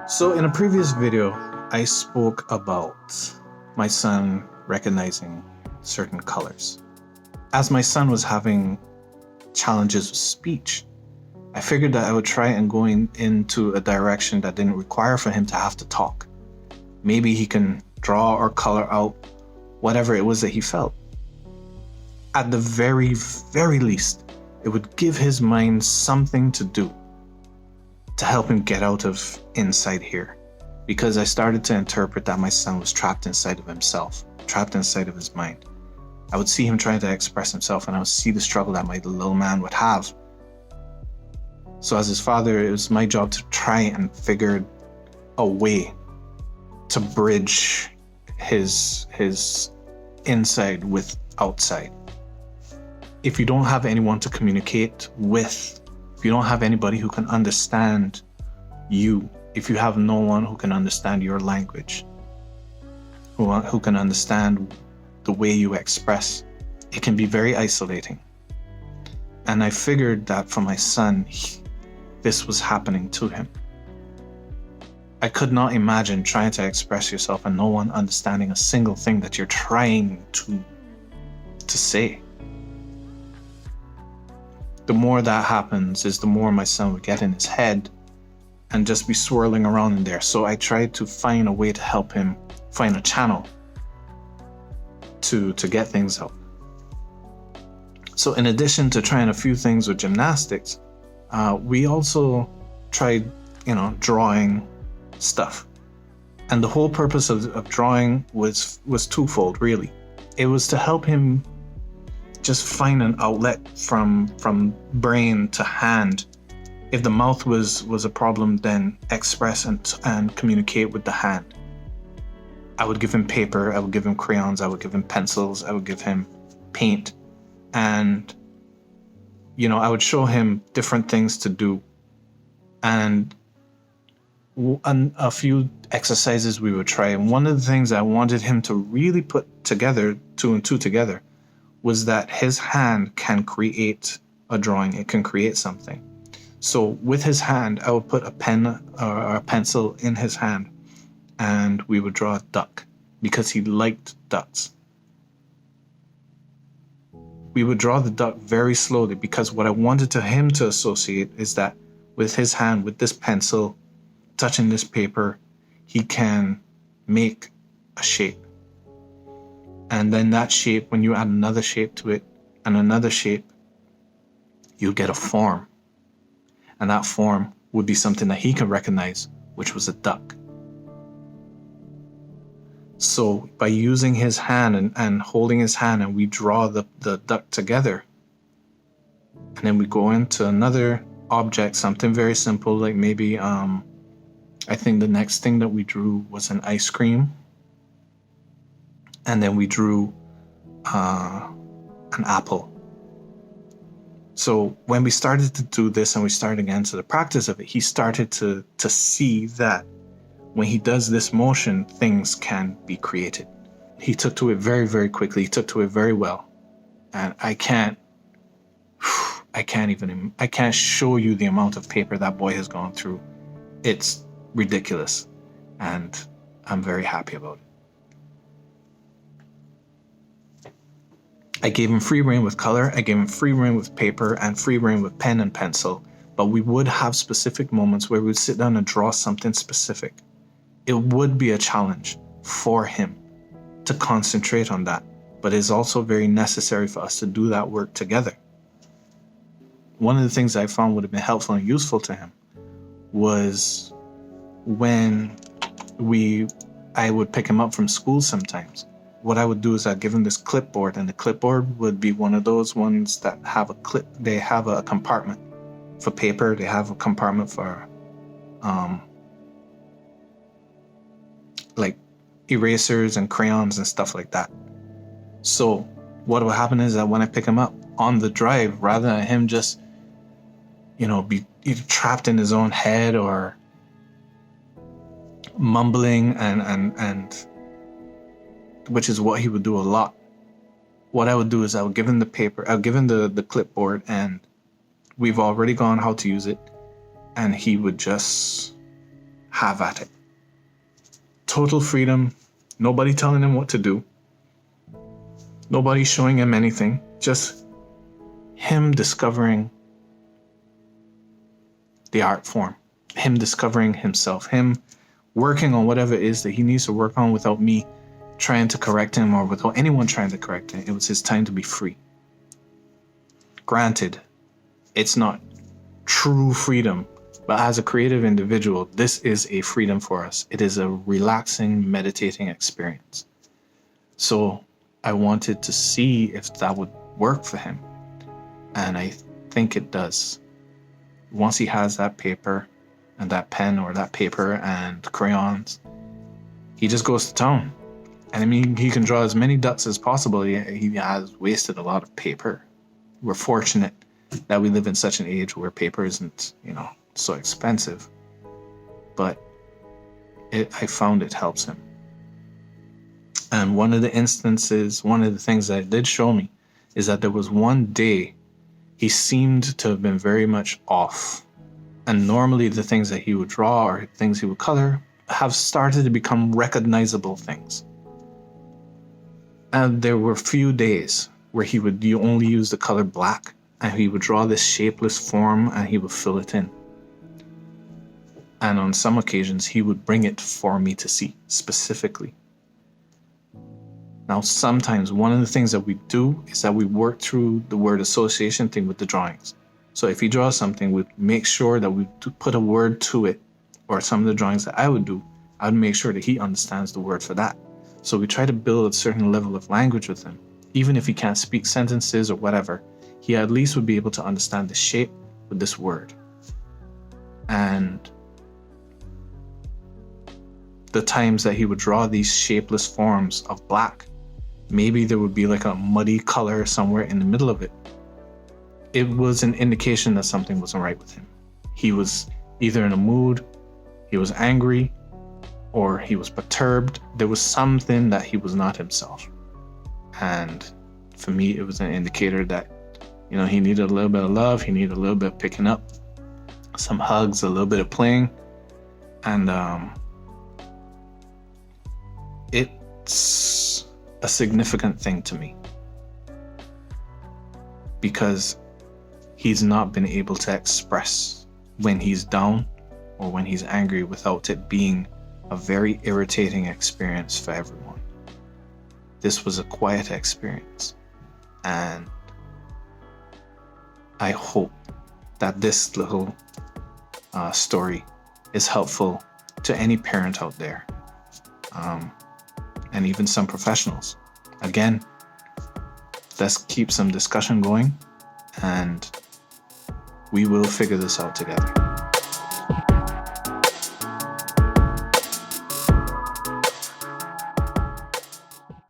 So in a previous video, I spoke about my son recognizing certain colors. As my son was having challenges with speech, I figured that I would try and go into a direction that didn't require for him to have to talk. Maybe he can draw or color out whatever it was that he felt. At the very, very least, it would give his mind something to do to help him get out of inside here. Because I started to interpret that my son was trapped inside of himself, trapped inside of his mind. I would see him trying to express himself, and I would see the struggle that my little man would have. So as his father, it was my job to try and figure a way to bridge his inside with outside. If you don't have anyone to communicate with, if you don't have anybody who can understand you, if you have no one who can understand your language, who can understand the way you express, it can be very isolating. And I figured that for my son, this was happening to him. I could not imagine trying to express yourself and no one understanding a single thing that you're trying to say. The more that happens is the more my son would get in his head and just be swirling around in there. So I tried to find a way to help him find a channel to get things out. So in addition to trying a few things with gymnastics, we also tried, drawing stuff. And the whole purpose of drawing was twofold, really. It was to help him just find an outlet from brain to hand. If the mouth was a problem, then express and communicate with the hand. I would give him paper, I would give him crayons, I would give him pencils, I would give him paint. And, I would show him different things to do. And a few exercises we would try. And one of the things I wanted him to really put together, two and two together, was that his hand can create a drawing. It can create something. So with his hand, I would put a pen or a pencil in his hand, and we would draw a duck because he liked ducks. We would draw the duck very slowly because what I wanted him to associate is that with his hand, with this pencil, touching this paper, he can make a shape. And then that shape, when you add another shape to it and another shape, you get a form. And that form would be something that he can recognize, which was a duck. So by using his hand and holding his hand, and we draw the duck together, and then we go into another object, something very simple, like maybe, I think the next thing that we drew was an ice cream. And then we drew an apple. So when we started to do this and we started again to the practice of it, he started to see that when he does this motion, things can be created. He took to it very, very quickly. He took to it very well. And I can't show you the amount of paper that boy has gone through. It's ridiculous. And I'm very happy about it. I gave him free rein with color, I gave him free rein with paper, and free rein with pen and pencil. But we would have specific moments where we would sit down and draw something specific. It would be a challenge for him to concentrate on that, but it's also very necessary for us to do that work together. One of the things I found would have been helpful and useful to him was when I would pick him up from school sometimes. What I would do is I'd give him this clipboard, and the clipboard would be one of those ones that have a clip. They have a compartment for paper. They have a compartment for like erasers and crayons and stuff like that. So what would happen is that when I pick him up on the drive, rather than him just, be either trapped in his own head or mumbling and which is what he would do a lot. What I would do is I would give him the paper, I would give him the clipboard, and we've already gone how to use it, and he would just have at it. Total freedom, nobody telling him what to do, nobody showing him anything, just him discovering the art form, him discovering himself, him working on whatever it is that he needs to work on without me trying to correct him or without anyone trying to correct him. It was his time to be free. Granted, it's not true freedom, but as a creative individual, this is a freedom for us. It is a relaxing, meditating experience. So I wanted to see if that would work for him. And I think it does. Once he has that paper and that pen or that paper and crayons, he just goes to town. And I mean, he can draw as many ducks as possible. He has wasted a lot of paper. We're fortunate that we live in such an age where paper isn't, so expensive. But I found it helps him. And one of the things that it did show me is that there was one day he seemed to have been very much off. And normally the things that he would draw or things he would color have started to become recognizable things. And there were few days where he would only use the color black, and he would draw this shapeless form and he would fill it in. And on some occasions, he would bring it for me to see specifically. Now, sometimes one of the things that we do is that we work through the word association thing with the drawings. So if he draws something, we make sure that we put a word to it, or some of the drawings that I would make sure that he understands the word for that. So we try to build a certain level of language with him. Even if he can't speak sentences or whatever, he at least would be able to understand the shape with this word. And the times that he would draw these shapeless forms of black, maybe there would be like a muddy color somewhere in the middle of it. It was an indication that something wasn't right with him. He was either in a mood, he was angry, or he was perturbed. There was something that he was not himself. And for me, it was an indicator that, he needed a little bit of love. He needed a little bit of picking up, some hugs, a little bit of playing. And it's a significant thing to me because he's not been able to express when he's down or when he's angry without it being a very irritating experience for everyone. This was a quiet experience, and I hope that this little story is helpful to any parent out there, and even some professionals. Again, let's keep some discussion going, and we will figure this out together.